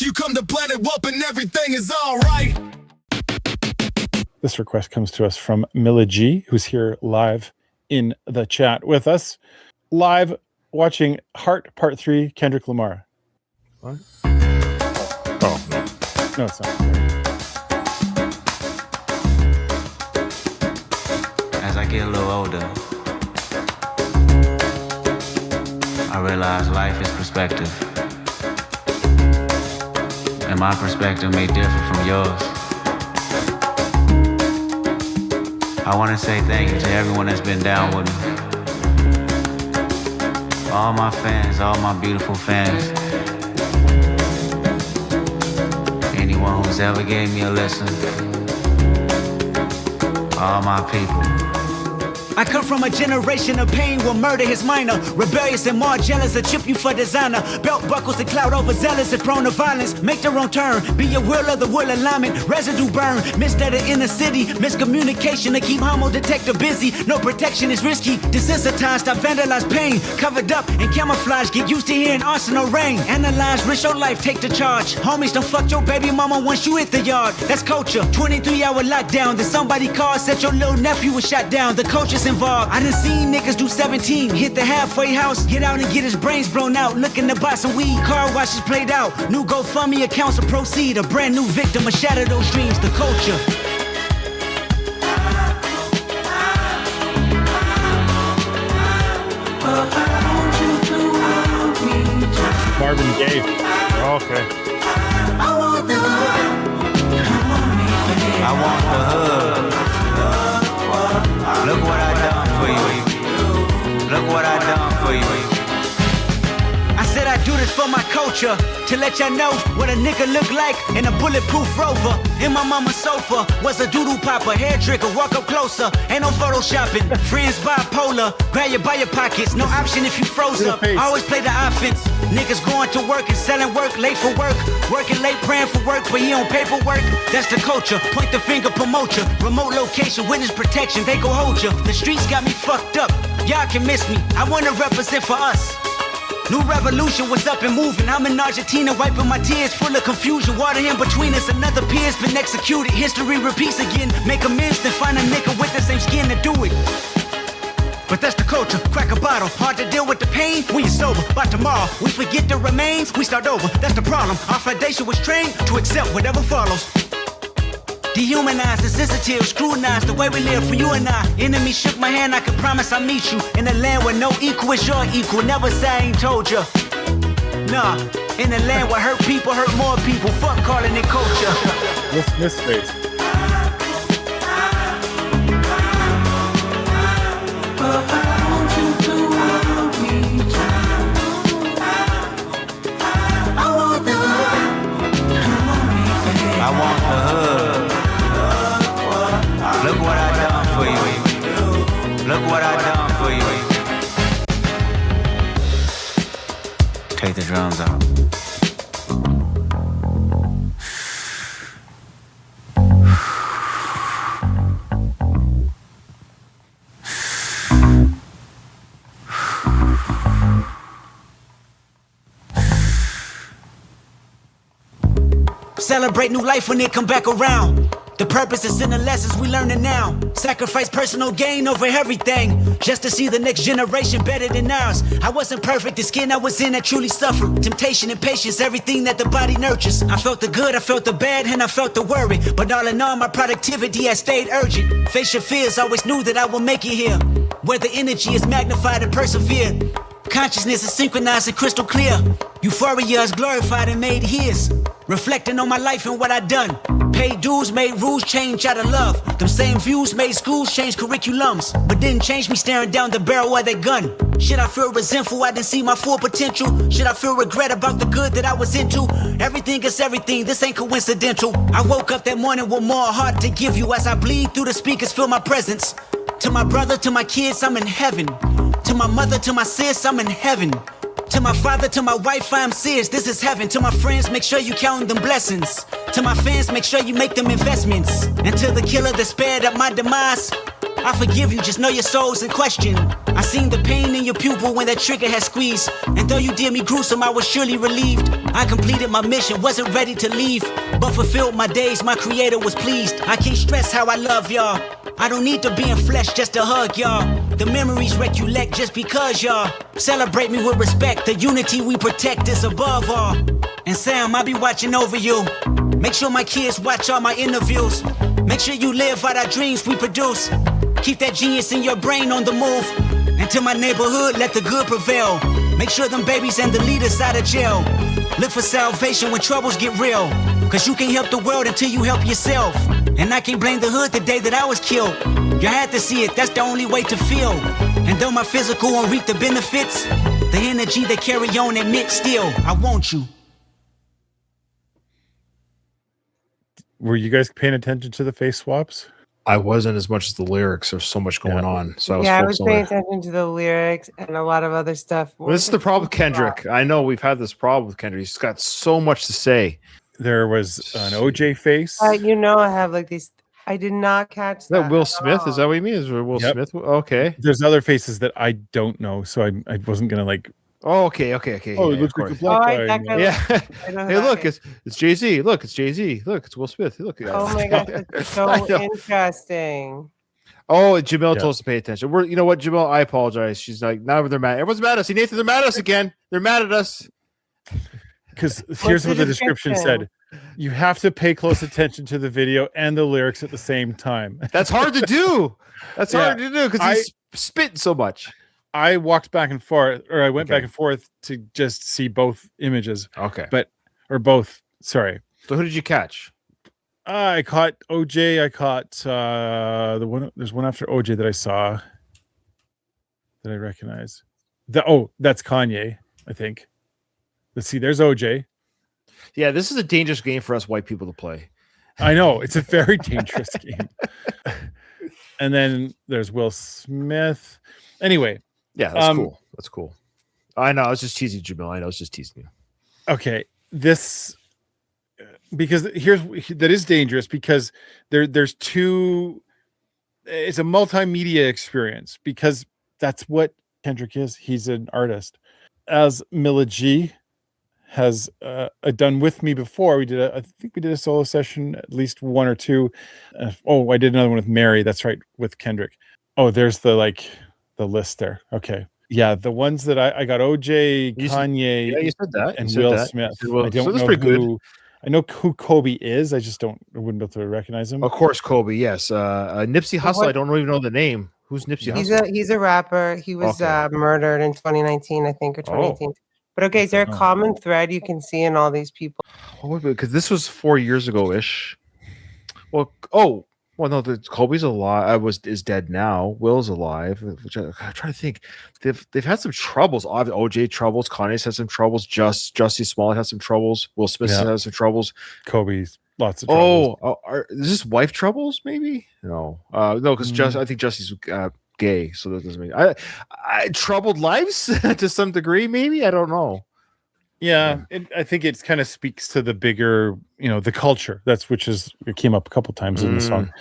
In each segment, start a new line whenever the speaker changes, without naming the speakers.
you come to Planet Whoop and everything is all right.
This request comes to us from Mila G, who's here live in the chat with us. Live watching Heart Part 3, Kendrick Lamar.
What?
Oh, no. No, it's not.
As I get a little older, I realize life is perspective. And my perspective may differ from yours. I want to say thank you to everyone that's been down with me. All my fans, all my beautiful fans. Anyone who's ever gave me a listen. All my people.
I come from a generation of pain where murder is minor. Rebellious and more jealous, a chip you for designer. Belt buckles and cloud overzealous and prone to violence. Make their own turn, be your will of the will alignment. Residue burn, missed at the inner city. Miscommunication to keep homo detector busy. No protection is risky. Desensitized, I vandalize pain. Covered up and camouflage, get used to hearing arsenal rain. Analyze, risk your life, take the charge. Homies, don't fuck your baby mama once you hit the yard. That's culture, 23-hour lockdown. Then somebody called, said your little nephew was shot down. The culture's involved. I done seen niggas do 17, hit the halfway house, get out and get his brains blown out. Looking to buy some weed, car washes played out. New GoFundMe accounts to proceed. A brand new victim, a shatter those dreams. The culture.
Marvin Gaye. Oh, okay.
I want the hood. Look what I done for you. Look what I done for you.
I said I do this for my culture, to let y'all know what a nigga look like in a bulletproof Rover. In my mama's sofa was a doodle popper, hair trigger, walk up closer, ain't no photoshopping. Friends bipolar, grab you by your pockets, no option if you froze up. Always play the offense. Niggas going to work and selling work, late for work, working late, praying for work, but he on paperwork. That's the culture. Point the finger, promote ya. Remote location, witness protection, they go hold ya. The streets got me fucked up. Y'all can miss me. I wanna represent for us. New revolution was up and moving. I'm in Argentina wiping my tears, full of confusion. Water in between us, another peer's been executed. History repeats again. Make amends, then find a nigga with the same skin to do it. But that's the culture, crack a bottle. Hard to deal with the pain when you're sober. By tomorrow, we forget the remains, we start over. That's the problem. Our foundation was trained to accept whatever follows. Dehumanized, insensitive, scrutinized the way we live for you and I. Enemy shook my hand, I can promise I'll meet you in a land where no equal is your equal. Never say I ain't told ya. Nah, in a land where hurt people hurt more people. Fuck calling it culture.
This face.
I want the hood. Look what I done for you. Look what I done for you. Take the drums out.
Celebrate new life when it come back around. The purpose is in the lessons we learning now. Sacrifice personal gain over everything, just to see the next generation better than ours. I wasn't perfect, the skin I was in that truly suffered. Temptation and patience, everything that the body nurtures. I felt the good, I felt the bad, and I felt the worry. But all in all, my productivity has stayed urgent. Face your fears, always knew that I would make it here, where the energy is magnified and persevered. Consciousness is synchronized and crystal clear. Euphoria is glorified and made his. Reflecting on my life and what I done. Paid dues, made rules, change out of love. Them same views made schools change curriculums, but didn't change me staring down the barrel of that gun. Should I feel resentful I didn't see my full potential? Should I feel regret about the good that I was into? Everything is everything, this ain't coincidental. I woke up that morning with more heart to give you. As I bleed through the speakers, feel my presence. To my brother, to my kids, I'm in heaven. To my mother, to my sis, I'm in heaven. To my father, to my wife, I'm serious, this is heaven. To my friends, make sure you count them blessings. To my fans, make sure you make them investments. And to the killer that spared at my demise, I forgive you, just know your soul's in question. I seen the pain in your pupil when that trigger had squeezed. And though you did me gruesome, I was surely relieved. I completed my mission, wasn't ready to leave, but fulfilled my days, my creator was pleased. I can't stress how I love y'all. I don't need to be in flesh just to hug y'all. The memories recollect just because y'all celebrate me with respect. The unity we protect is above all. And Sam, I be watching over you. Make sure my kids watch all my interviews. Make sure you live out our dreams we produce. Keep that genius in your brain on the move. And to my neighborhood, let the good prevail. Make sure them babies and the leaders out of jail. Look for salvation when troubles get real. Cause you can't help the world until you help yourself. And I can't blame the hood the day that I was killed. You had to see it, that's the only way to feel. And though my physical won't reap the benefits, the energy they carry on admit still, I want you.
Were you guys paying attention to the face swaps?
I wasn't as much as the lyrics. There's so much going on. So
I was
focused on
paying
that.
attention to the lyrics and a lot of other stuff.
Well, this is the problem with Kendrick. I know we've had this problem with Kendrick. He's got so much to say.
There was an OJ face.
You know, I have like these. I did not catch
Is
that.
that Will Smith? Is that what you mean? Is it Will
Yep.
Smith? Okay.
There's other faces that I don't know, so I wasn't gonna like.
Oh, okay.
Oh,
Yeah,
it
of
looks like a
course.
black guy.
that guy.
Yeah.
I know who
Hey,
that
look,
is.
it's Jay-Z. Look, it's Jay-Z. Look, it's Will Smith. Look.
Oh my gosh, it's so
I know.
interesting.
Oh, Jamel
Yeah.
told us to pay attention. You know what, Jamel? I apologize. She's like, now they're mad. Everyone's mad at us. See, Nathan, they're mad at us again. They're mad at us.
Because here's
the
what the description
description?
said: you have to pay close attention to the video and the lyrics at the same time.
That's hard to do. That's
Yeah.
hard to do because he's spitting so much.
I walked back and forth, or I went
Okay.
back and forth to just see both images,
Okay.
or both. Sorry,
So who did you catch?
I caught OJ. I caught the one. There's one after OJ that I saw that I recognize. That's Kanye, I think. Let's see. There's OJ.
Yeah, this is a dangerous game for us white people to play.
I know it's a very dangerous game. And then there's Will Smith. Anyway,
Yeah, that's cool. That's cool. I know. I was just teasing Jamil. I know. I was just teasing you.
okay, this because that is dangerous because there's two. It's a multimedia experience because that's what Kendrick is. He's an artist. As Mila G has done with me before, I think we did a solo session, at least one or two. I did another one with Mary. That's right, with Kendrick. Oh, there's the list there. Okay. Yeah, the ones that I got OJ, Kanye,
Yeah, you said that.
and
You said
Will
that.
Smith.
You said Will-
I don't
so that's
know
pretty good.
who. I know who Kobe is. I wouldn't be able to recognize him.
Of course, Kobe. Yes. Nipsey Hussle.
what-
I don't even know the name. Who's Nipsey Hussle?
He's a rapper. He was
Okay.
murdered in 2019, I think, or 2018. But okay, is there a common thread you can see in all these people?
Because this was 4 years ago ish. Well, no, Kobe's alive. Is dead now. Will's alive. Which I'm trying to think. They've had some troubles. OJ troubles. Kanye's had some troubles. Jussie Smollett has some troubles. Will Smith has some troubles.
Kobe's lots of troubles.
Is this wife troubles? Maybe no. No, because I think Jussie's gay, so that doesn't mean I troubled lives to some degree. Maybe I don't know.
Yeah, I think it kind of speaks to the bigger, the culture. It came up a couple times in the song.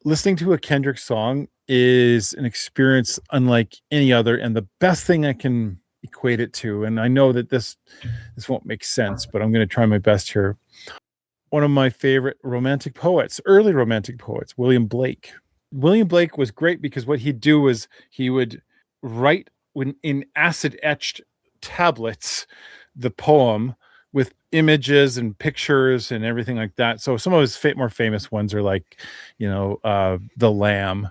Listening to a Kendrick song is an experience unlike any other, and the best thing I can equate it to, and I know that this won't make sense, but I'm going to try my best here. One of my favorite romantic poets, early romantic poets, William Blake. William Blake was great because what he'd do was he would write in acid etched tablets the poem with images and pictures and everything like that. So some of his more famous ones are like, the lamb,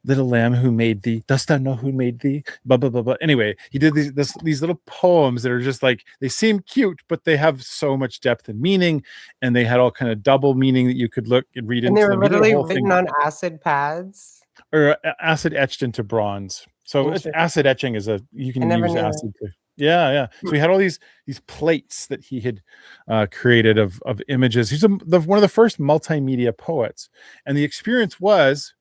little lamb who made thee, dost thou know who made thee, blah blah blah blah. Anyway, he did these little poems that are just like, they seem cute, but they have so much depth and meaning, and they had all kind of double meaning that you could look and read
And
into
they were
them. He did a
literally
whole
written
thing-
on acid pads.
or acid etched into bronze. So it's
Interesting.
acid etching you can
I never
use
knew
acid to. Yeah. So he had all these plates that he had created of images. He's one of the first multimedia poets, and the experience was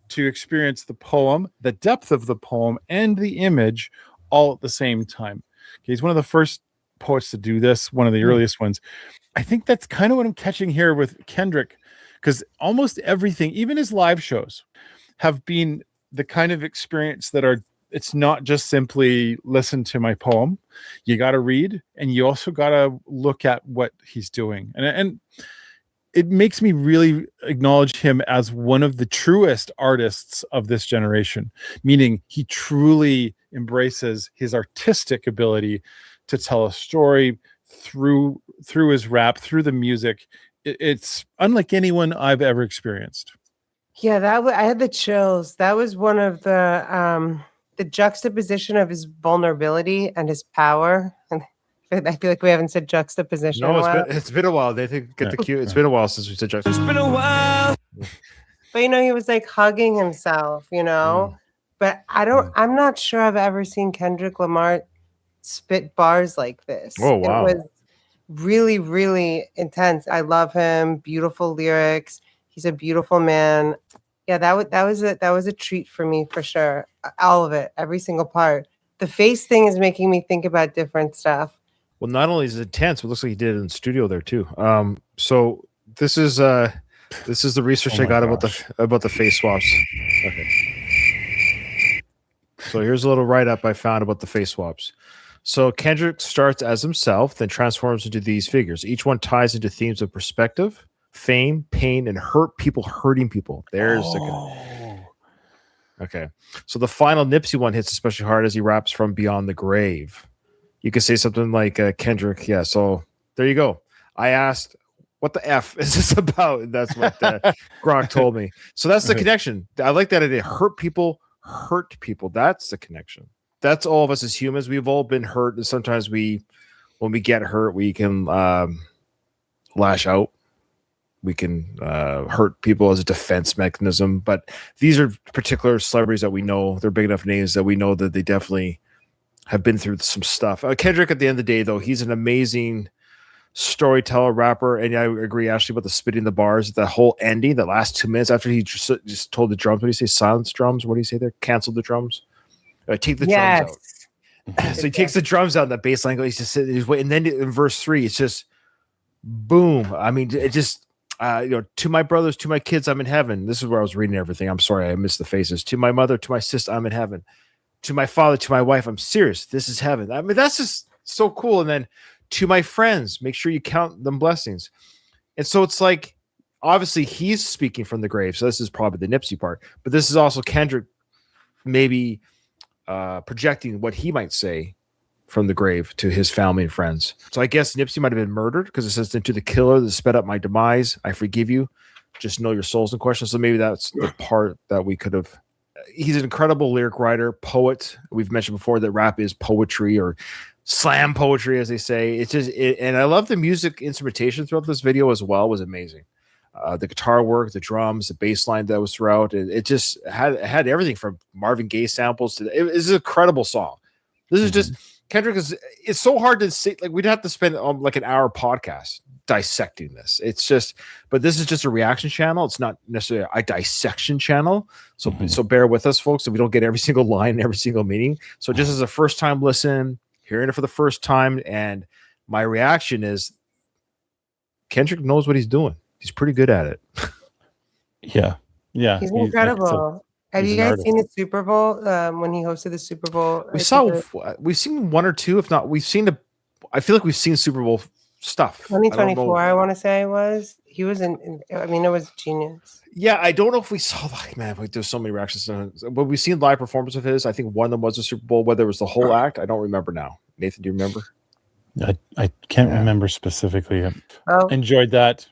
to experience the poem, the depth of the poem, and the image all at the same time. Okay, he's one of the first poets to do this, one of the earliest ones. I think that's kind of what I'm catching here with Kendrick, because almost everything, even his live shows, have been the kind of experience that are it's not just simply listen to my poem. You got to read, and you also got to look at what he's doing. And it makes me really acknowledge him as one of the truest artists of this generation, meaning he truly embraces his artistic ability to tell a story through his rap, through the music. It's unlike anyone I've ever experienced.
Yeah, I had the chills. That was one of the juxtaposition of his vulnerability and his power. And I feel like we haven't said juxtaposition.
No,
in a while.
it's been a while. They think get the cue. It's been a while since we said Jackson.
It's been a while.
But he was like hugging himself, But I'm not sure I've ever seen Kendrick Lamar spit bars like this.
Oh wow.
It was really, really intense. I love him. Beautiful lyrics. He's a beautiful man. Yeah, that was a treat for me for sure. All of it, every single part. The face thing is making me think about different stuff.
Well, not only is it intense, but it looks like he did it in the studio there too. So this is the research I got about the face swaps. Okay. So here's a little write-up I found about the face swaps. So Kendrick starts as himself, then transforms into these figures. Each one ties into themes of perspective, fame, pain, and hurting people. There's okay. So the final Nipsey one hits especially hard as he raps from beyond the grave. You could say something like Kendrick. Yeah. So there you go. I asked, what the F is this about? And that's what Gronk told me. So that's the connection. I like that idea. Hurt people. That's the connection. That's all of us as humans. We've all been hurt. And sometimes when we get hurt, we can lash out. We can hurt people as a defense mechanism. But these are particular celebrities that we know. They're big enough names that we know that they definitely have been through some stuff. Kendrick, at the end of the day, though, he's an amazing storyteller, rapper. And I agree, Ashley, about the spitting the bars. The whole ending, the last 2 minutes after he just told the drums. What do you say? Silence drums? What do you say there? Cancel the drums? Take the drums out. So he takes the drums out and the bass line goes, he's just sitting, he's waiting. And then in verse 3, it's just boom. I mean, it just, to my brothers, to my kids, I'm in heaven. This is where I was reading everything. I'm sorry, I missed the faces. To my mother, to my sister, I'm in heaven. To my father, to my wife, I'm serious. This is heaven. I mean, that's just so cool. And then to my friends, make sure you count them blessings. And so it's like, obviously he's speaking from the grave. So this is probably the Nipsey part, but this is also Kendrick maybe projecting what he might say from the grave to his family and friends. So I guess Nipsey might have been murdered because it says, to the killer that sped up my demise, I forgive you. Just know your soul's in question. So maybe that's the part that we could have. He's an incredible lyric writer, poet. We've mentioned before that rap is poetry or slam poetry, as they say. It's just, and I love the music instrumentation throughout this video as well. It was amazing. The guitar work, the drums, the bass line that was throughout. It just had everything from Marvin Gaye samples to it is an incredible song. This is just Kendrick it's so hard to say. Like we'd have to spend like an hour podcast dissecting this. It's just, but this is just a reaction channel. It's not necessarily a dissection channel. So so bear with us, folks, so we don't get every single line, every single meaning. So just as a first time listen, hearing it for the first time, and my reaction is Kendrick knows what he's doing. He's pretty good at it.
Yeah.
He's incredible. Have you guys seen the Super Bowl when he hosted the Super Bowl?
We've seen one or two, if not, I feel like we've seen Super Bowl stuff.
2024, I want to say he was it was genius.
Yeah, I don't know if we saw there's so many reactions, but we've seen live performance of his. I think one of them was a Super Bowl, whether it was the whole act. I don't remember now. Nathan, do you remember?
I can't remember specifically. I enjoyed that.